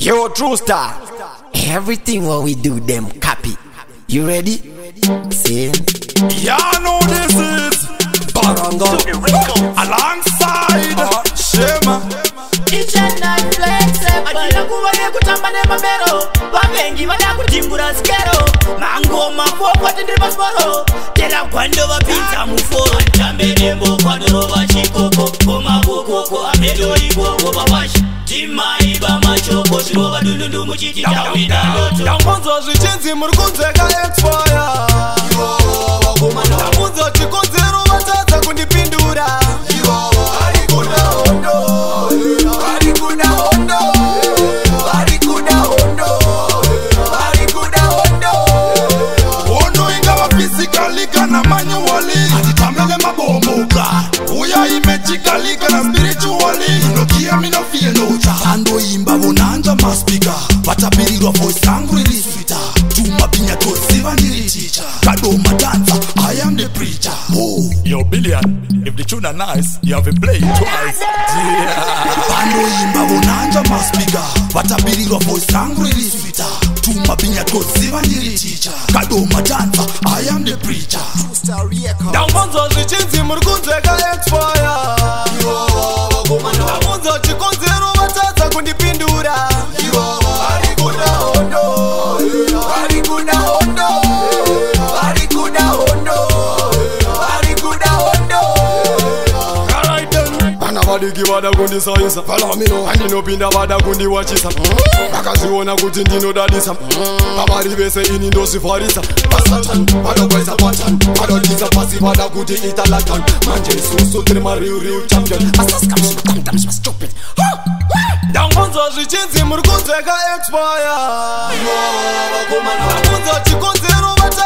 Yo, true star. Everything what we do, them copy. You ready? See? Y'all know this is Baranga alongside Shema. Each and every flexible. Ajila kuwale kutamba ne mamero. Wabengi wanakutimbura skero. Mango mafoko tindiri pasmoro. Tela kwando wapinza muforo. Chambe dembo kwadoro wachikoko. Koma koko amedori koko babashi. Timaiba machoko shiroba dundundu muchiti tawida loto. Namunzo zvichenzi murikunzeka expire. Namunzo chikonzero vatadza kundipindura. Varikuda Hondo, Varikuda Hondo, Varikuda Hondo, Varikuda Hondo. Hondo ingava physically kana manually. Atitamele mabomoka. Uya imagically kana spiritually. Inokia mina feel no cha. Ando imba vonanja maspika. Vatapirirwa voice yangu iliswita. Tumabinya tosiva ndiri teacher. Kadoma dancer, I am the preacher. Oh. Yo, Billion, if the tune are nice, you have to play it twice. Ando imba vonanja maspika. Vatapirirwa voice yangu iliswita. Tumabinya tosiva ndiri teacher. Kadoma dancer, I am the preacher. Namunzo zvichenzi murikunzeka expire. Namunzo chikonzero vatadza kundipindura. Varikuda Hondo, Varikuda Hondo, Varikuda Hondo, Varikuda Hondo. Alright then. Vana vadiki vada kundisaisa. Follow me now. Andinopinda vada kundiwachisa. Vakaziona kuti ndinodadisa. Pavari vese ini ndosifarisa. Pasatan, vanokweza patan. Vanodisa pasi vada kuti italatan. Manje isusu tiri real champion. I'm stupid. Namunzo zvichenzi murikunzeka expire. Namunzo chikonzero vata